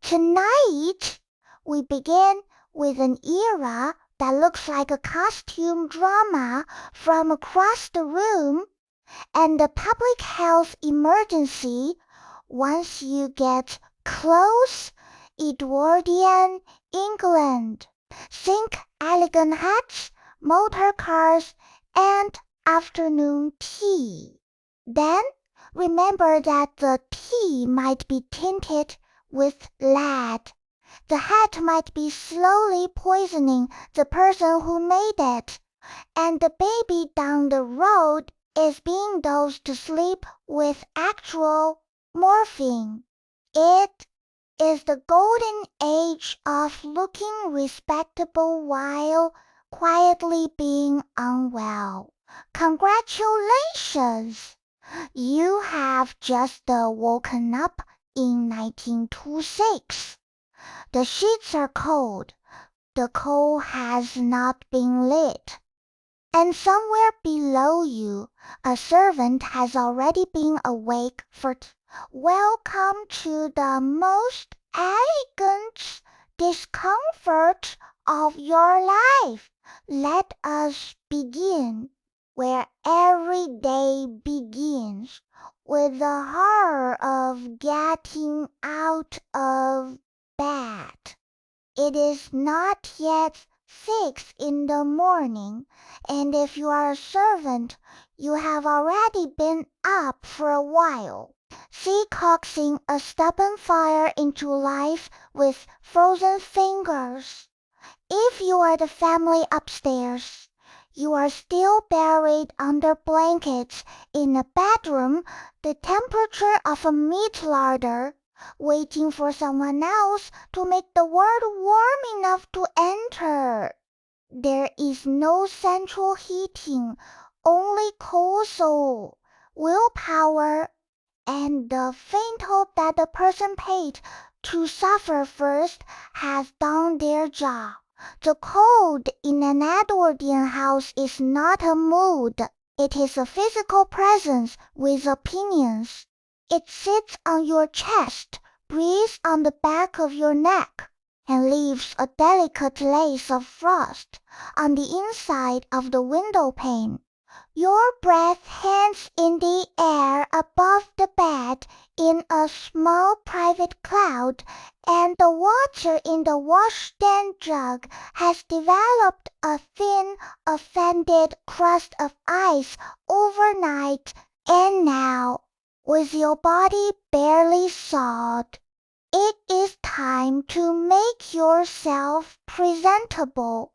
Tonight, we begin with an era that looks like a costume drama from across the room, and a public health emergency once you get close. Edwardian England. Think elegant hats, motor cars, and afternoon tea. Then remember that the tea might be tinted with lead. The hat might be slowly poisoning the person who made it, and the baby down the road is being dosed to sleep with actual morphine. It is the golden age of looking respectable while quietly being unwell. Congratulations! You have just woken up in 1926. The sheets are cold. The coal has not been lit. And somewhere below you, a servant has already been awake for welcome to the most elegant discomfort of your life. Let us begin where every day begins, with the horror of getting out of bed. It is not yet 6 in the morning, and if you are a servant, you have already been up for a while. See coaxing a stubborn fire into life with frozen fingers. If you are the family upstairs, you are still buried under blankets in a bedroom the temperature of a meat larder, waiting for someone else to make the world warm enough to enter. There is no central heating, only coal, willpower, and the faint hope that the person paid to suffer first has done their job. The cold in an Edwardian house is not a mood. It is a physical presence with opinions. It sits on your chest, breathes on the back of your neck, and leaves a delicate lace of frost on the inside of the window pane. Your breath hangs in the air above the bed in a small private cloud, and the water in the washstand jug has developed a thin, offended crust of ice overnight, and now, with your body barely thawed, it is time to make yourself presentable,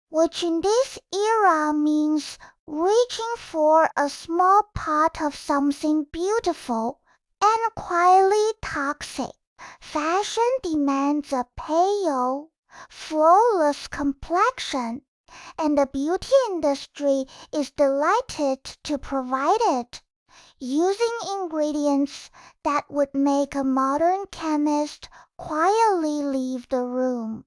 which in this era means reaching for a small pot of something beautiful and quietly toxic. Fashion demands a pale, flawless complexion, and the beauty industry is delighted to provide it, using ingredients that would make a modern chemist quietly leave the room.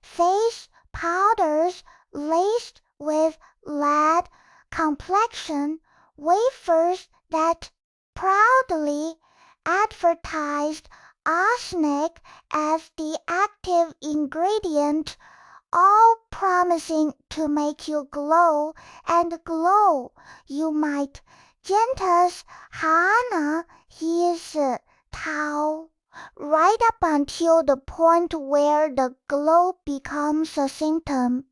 Face powders laced with lead, complexion wafers that proudly advertised arsenic as the active ingredient, all promising to make you glow, and glow you might just Hannah his towel, right up until the point where the glow becomes a symptom.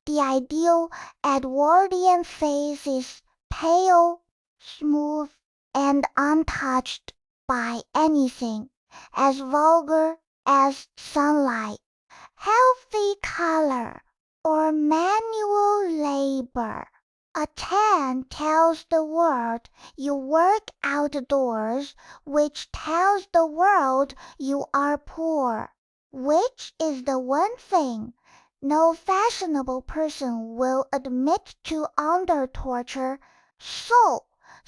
The ideal Edwardian face is pale, smooth, and untouched by anything, as vulgar as sunlight, healthy color, or manual labor. A tan tells the world you work outdoors, which tells the world you are poor, which is the one thing no fashionable person will admit to under torture. So,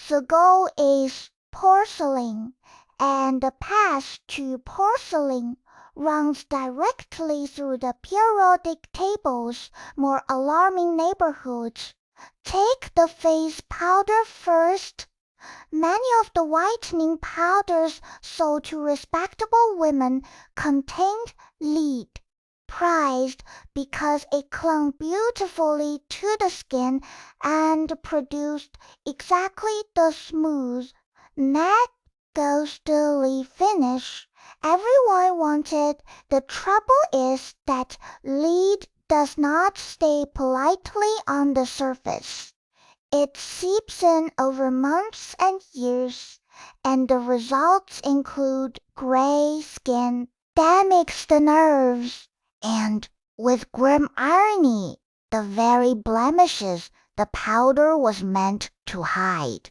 the goal is porcelain, and the path to porcelain runs directly through the periodic table's more alarming neighborhoods. Take the face powder first. Many of the whitening powders sold to respectable women contained lead, prized because it clung beautifully to the skin and produced exactly the smooth, matte, ghostly finish everyone wanted. The trouble is that lead does not stay politely on the surface. It seeps in over months and years, and the results include gray skin, damaged nerves, and, with grim irony, the very blemishes the powder was meant to hide.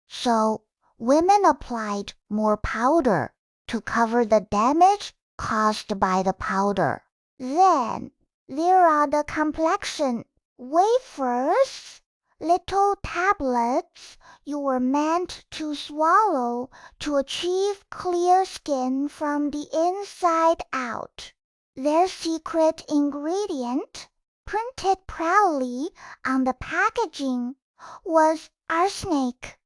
So women applied more powder to cover the damage caused by the powder. Then there are the complexion wafers, little tablets you were meant to swallow to achieve clear skin from the inside out. Their secret ingredient, printed proudly on the packaging, was arsenic.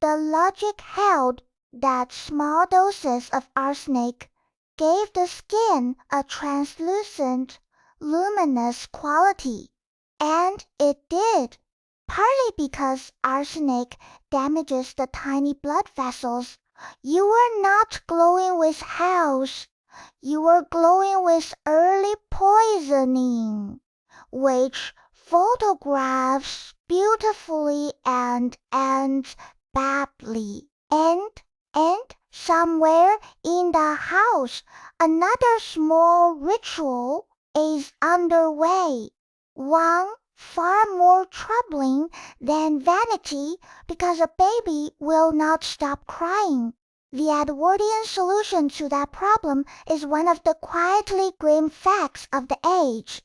The logic held that small doses of arsenic gave the skin a translucent, luminous quality. And it did, partly because arsenic damages the tiny blood vessels. You were not glowing with health, you were glowing with early poisoning, which photographs beautifully and ends badly. And somewhere in the house another small ritual is underway. One far more troubling than vanity, because a baby will not stop crying. The Edwardian solution to that problem is one of the quietly grim facts of the age.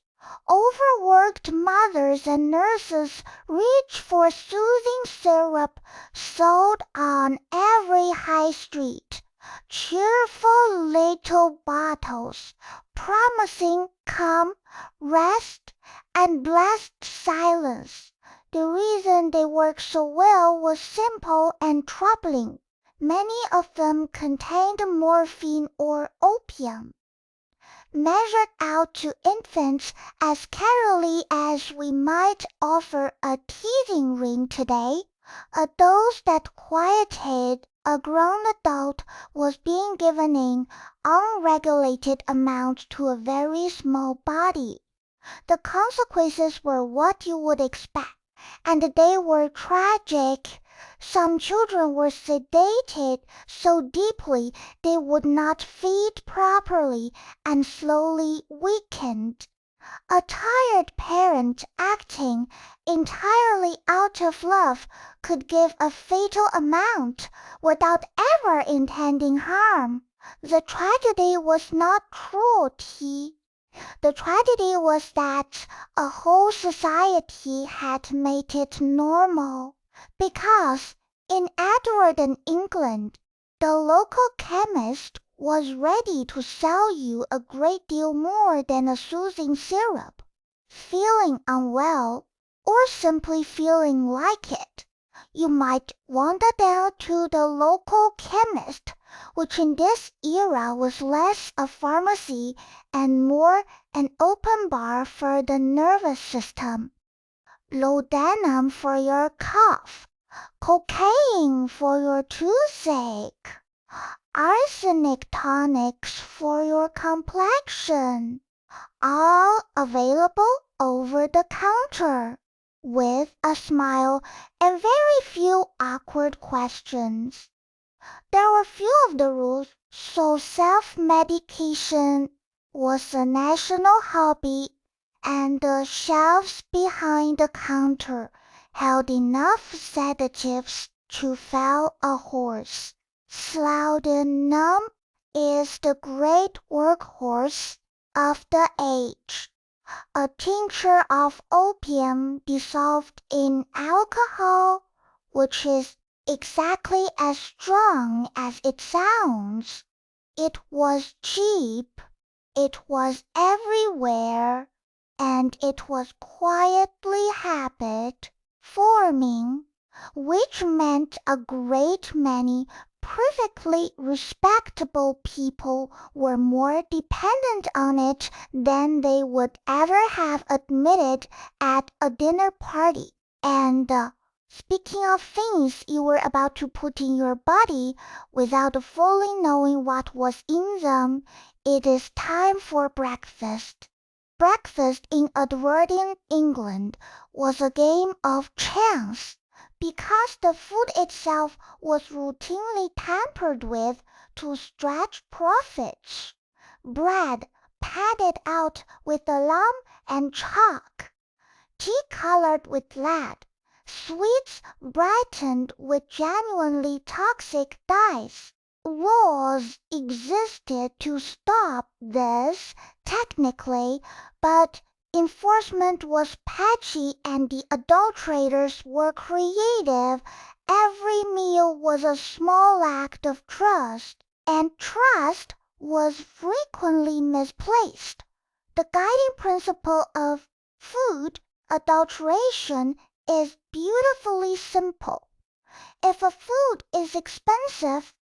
Overworked mothers and nurses reach for soothing syrup sold on every high street. Cheerful little bottles, promising calm, rest, and blessed silence. The reason they worked so well was simple and troubling. Many of them contained morphine or opium, measured out to infants as carefully as we might offer a teething ring today. A dose that quieted a grown adult was being given in unregulated amounts to a very small body. The consequences were what you would expect, and they were tragic. Some children were sedated so deeply they would not feed properly and slowly weakened. A tired parent acting entirely out of love could give a fatal amount without ever intending harm. The tragedy was not cruelty. The tragedy was that a whole society had made it normal, because in Edwardian England the local chemist was ready to sell you a great deal more than a soothing syrup. Feeling unwell, or simply feeling like it, you might wander down to the local chemist, which in this era was less a pharmacy and more an open bar for the nervous system. Laudanum for your cough, cocaine for your toothache, arsenic tonics for your complexion, all available over the counter, with a smile and very few awkward questions. There were few of the rules, so self-medication was a national hobby, and the shelves behind the counter held enough sedatives to fell a horse. Laudanum is the great workhorse of the age. A tincture of opium dissolved in alcohol, which is exactly as strong as it sounds. It was cheap, it was everywhere, and it was quietly habit forming. which meant a great many perfectly respectable people were more dependent on it than they would ever have admitted at a dinner party. And speaking of things you were about to put in your body without fully knowing what was in them, it is time for breakfast. Breakfast in Edwardian England was a game of chance, because the food itself was routinely tampered with to stretch profits. Bread padded out with alum and chalk, tea colored with lead, sweets brightened with genuinely toxic dyes. Laws existed to stop this, technically, but enforcement was patchy and the adulterators were creative. Every meal was a small act of trust, and trust was frequently misplaced. The guiding principle of food adulteration is beautifully simple. If a food is expensive,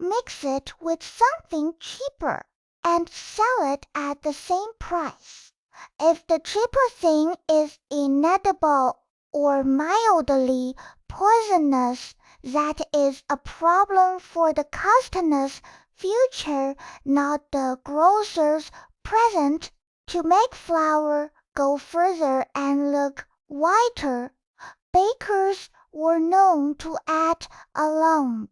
mix it with something cheaper and sell it at the same price. If the cheaper thing is inedible or mildly poisonous, that is a problem for the customer's future, not the grocer's present. To make flour go further and look whiter, bakers were known to add alum.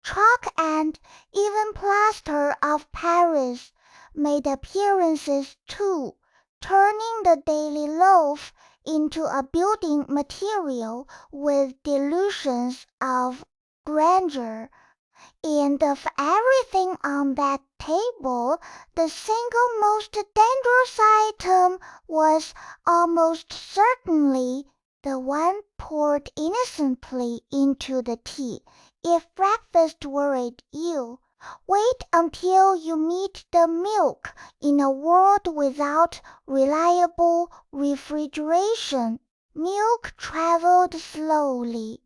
Chalk and even plaster of Paris made appearances too, turning the daily loaf into a building material with delusions of grandeur. And of everything on that table, the single most dangerous item was almost certainly the one poured innocently into the tea. If breakfast worried you, wait until you meet the milk in a world without reliable refrigeration. Milk traveled slowly,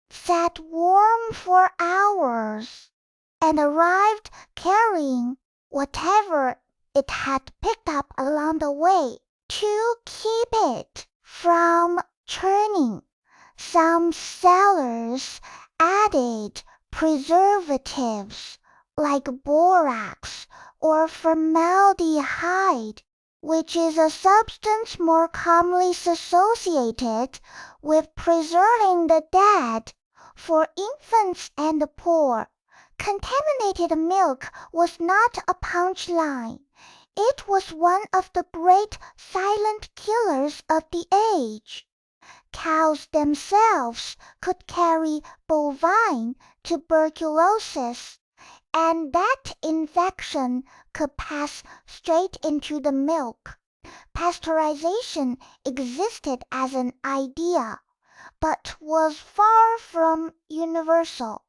sat warm for hours, and arrived carrying whatever it had picked up along the way to keep it from churning. Some sellers added preservatives like borax or formaldehyde, which is a substance more commonly associated with preserving the dead for infants and the poor. Contaminated milk was not a punchline. It was one of the great silent killers of the age. Cows themselves could carry bovine tuberculosis, and that infection could pass straight into the milk. Pasteurization existed as an idea, but was far from universal.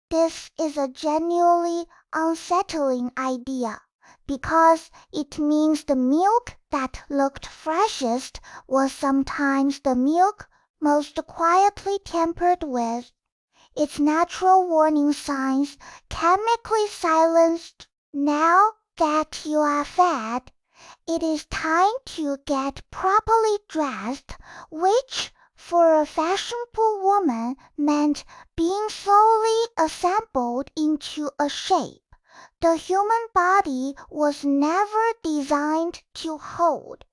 This is a genuinely unsettling idea, because it means the milk that looked freshest was sometimes the milk most quietly tampered with, its natural warning signs chemically silenced. Now that you are fed, it is time to get properly dressed, which for a fashionable woman meant being slowly assembled into a shape the human body was never designed to hold,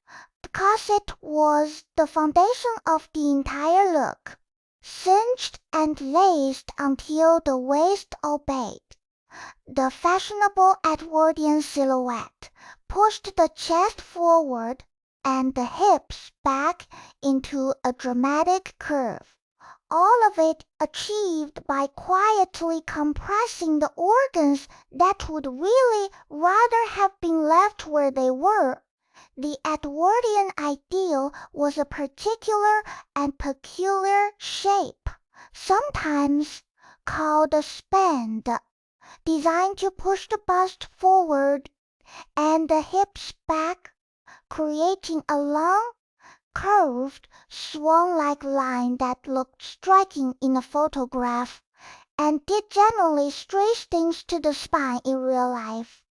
because it was the foundation of the entire look, cinched and laced until the waist obeyed. The fashionable Edwardian silhouette pushed the chest forward and the hips back into a dramatic curve, all of it achieved by quietly compressing the organs that would really rather have been left where they were. The Edwardian ideal was a particular and peculiar shape, sometimes called a spand, designed to push the bust forward and the hips back, creating a long, curved, swan-like line that looked striking in a photograph, and did generally strange things to the spine in real life.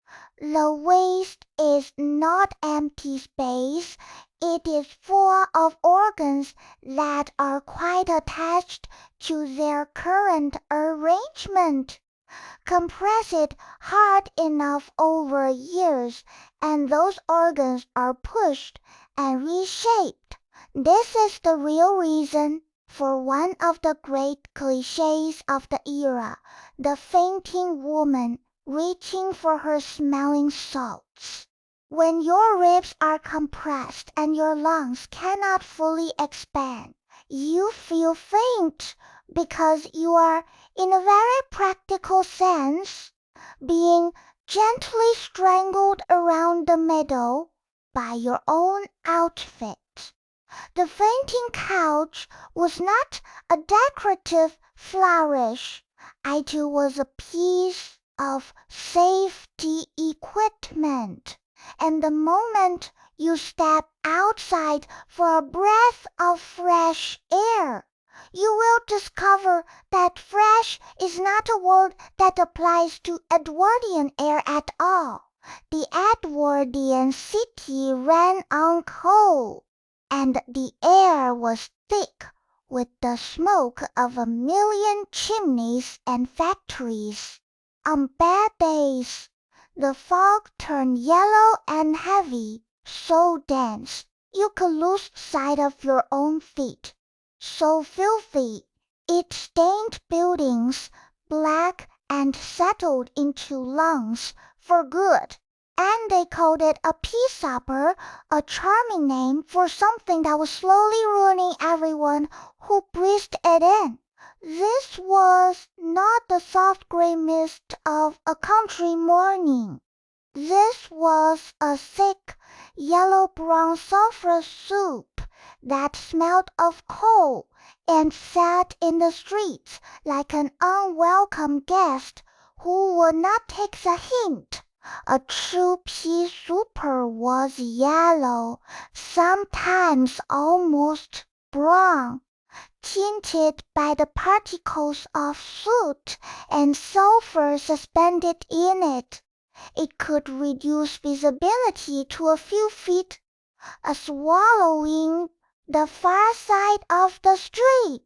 The waist is not empty space, it is full of organs that are quite attached to their current arrangement. Compress it hard enough over years, and those organs are pushed and reshaped. This is the real reason for one of the great cliches of the era, the fainting woman reaching for her smelling salts. When your ribs are compressed and your lungs cannot fully expand, you feel faint because you are, in a very practical sense, being gently strangled around the middle by your own outfit. The fainting couch was not a decorative flourish, it was a piece of safety equipment, and the moment you step outside for a breath of fresh air, you will discover that fresh is not a word that applies to Edwardian air at all. The Edwardian city ran on coal, and the air was thick with the smoke of a million chimneys and factories. On bad days, the fog turned yellow and heavy, so dense you could lose sight of your own feet. So filthy, it stained buildings black and settled into lungs for good, and they called it a pea supper, a charming name for something that was slowly ruining everyone who breathed it in. This was not the soft grey mist of a country morning. This was a thick, yellow-brown sulphurous soup that smelled of coal and sat in the streets like an unwelcome guest who would not take the hint. A true pea souper was yellow, sometimes almost brown, tinted by the particles of soot and sulphur suspended in it. It could reduce visibility to a few feet, swallowing the far side of the street,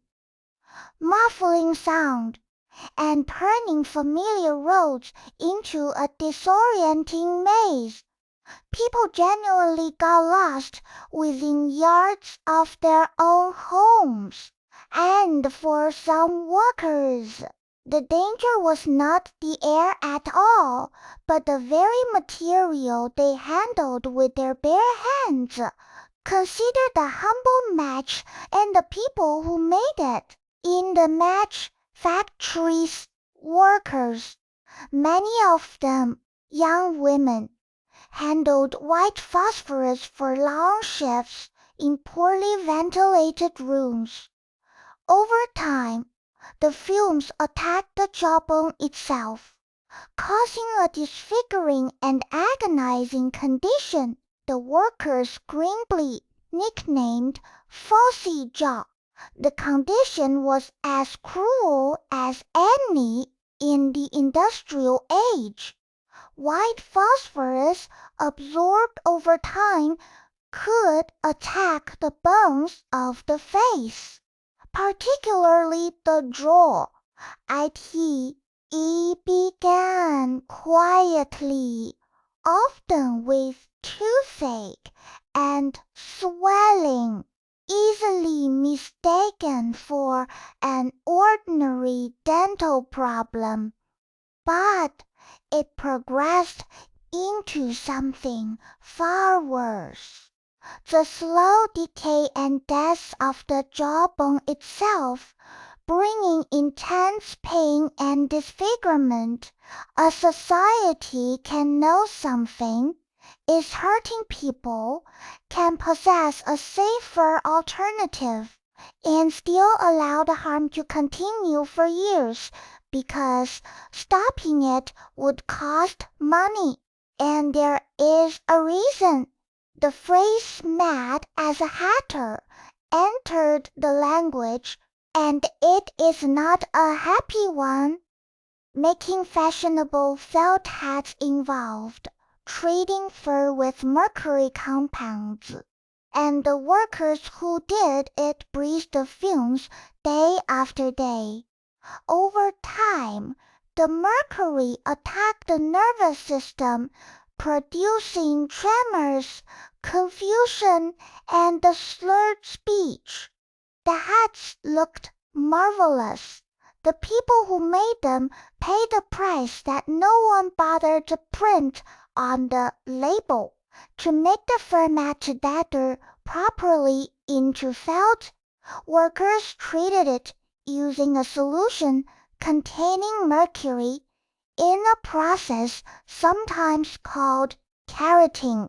muffling sound, and turning familiar roads into a disorienting maze. People genuinely got lost within yards of their own homes, and for some workers, the danger was not the air at all, but the very material they handled with their bare hands. Consider the humble match and the people who made it. In the match factories, workers, many of them young women, handled white phosphorus for long shifts in poorly ventilated rooms. Over time, the fumes attacked the jawbone itself, causing a disfiguring and agonizing condition the workers grimly nicknamed "falsy jaw." The condition was as cruel as any in the industrial age. White phosphorus absorbed over time could attack the bones of the face, particularly the jaw. It began quietly, often with toothache and swelling, easily mistaken for an ordinary dental problem. But it progressed into something far worse. The slow decay and death of the jawbone itself, bringing intense pain and disfigurement. A society can know something is hurting people, can possess a safer alternative, and still allow the harm to continue for years because stopping it would cost money. And there is a reason. The phrase "mad as a hatter" entered the language, and it is not a happy one. Making fashionable felt hats involved treating fur with mercury compounds, and the workers who did it breathed the fumes day after day. Over time, the mercury attacked the nervous system, producing tremors, confusion, and the slurred speech. The hats looked marvelous. The people who made them paid a price that no one bothered to print on the label. To make the fur match better properly into felt, workers treated it using a solution containing mercury in a process sometimes called keratin,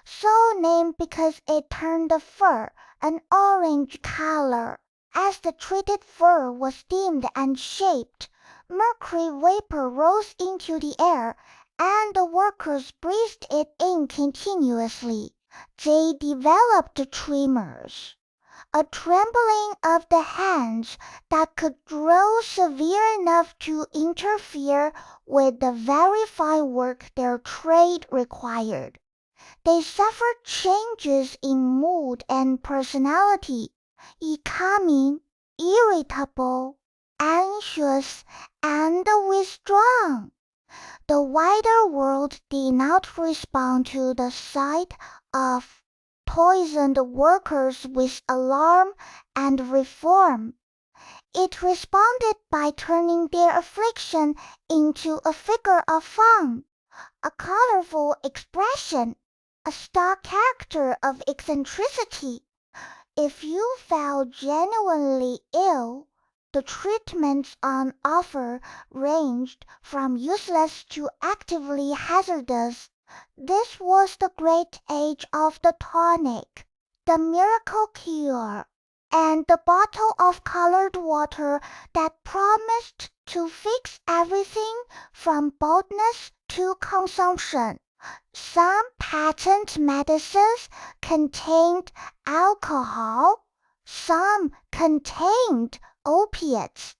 so named because it turned the fur an orange color. As the treated fur was steamed and shaped, mercury vapor rose into the air, and the workers breathed it in continuously. They developed tremors, a trembling of the hands that could grow severe enough to interfere with the very fine work their trade required. They suffered changes in mood and personality, becoming irritable, anxious, and withdrawn. The wider world did not respond to the sight of poisoned workers with alarm and reform. It responded by turning their affliction into a figure of fun, a colorful expression, a stock character of eccentricity. If you fell genuinely ill, the treatments on offer ranged from useless to actively hazardous. This was the great age of the tonic, the miracle cure, and the bottle of colored water that promised to fix everything from baldness to consumption. Some patent medicines contained alcohol, some contained opiates,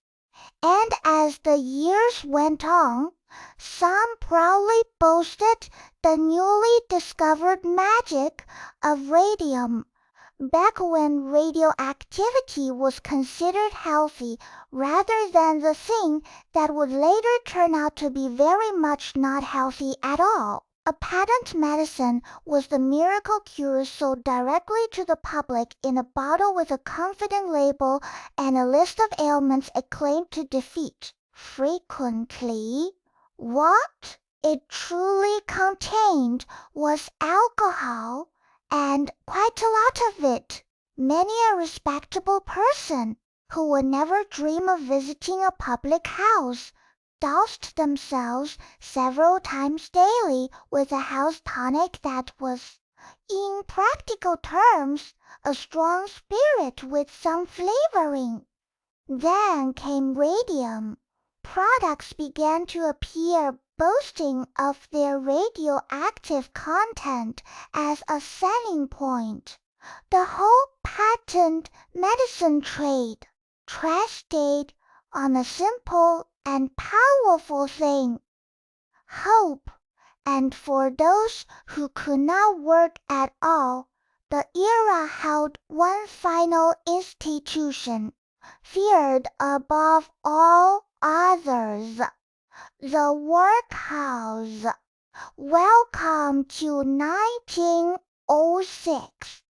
and as the years went on, some proudly boasted the newly discovered magic of radium. Back when radioactivity was considered healthy rather than the thing that would later turn out to be very much not healthy at all. A patent medicine was the miracle cure sold directly to the public in a bottle with a confident label and a list of ailments it claimed to defeat. Frequently, what it truly contained was alcohol, and quite a lot of it. Many a respectable person, who would never dream of visiting a public house, doused themselves several times daily with a house tonic that was, in practical terms, a strong spirit with some flavoring. Then came radium. Products began to appear boasting of their radioactive content as a selling point. The whole patent medicine trade trusted on a simple and powerful thing, hope, and for those who could not work at all, the era held one final institution, feared above all others, the workhouse. Welcome to 1906.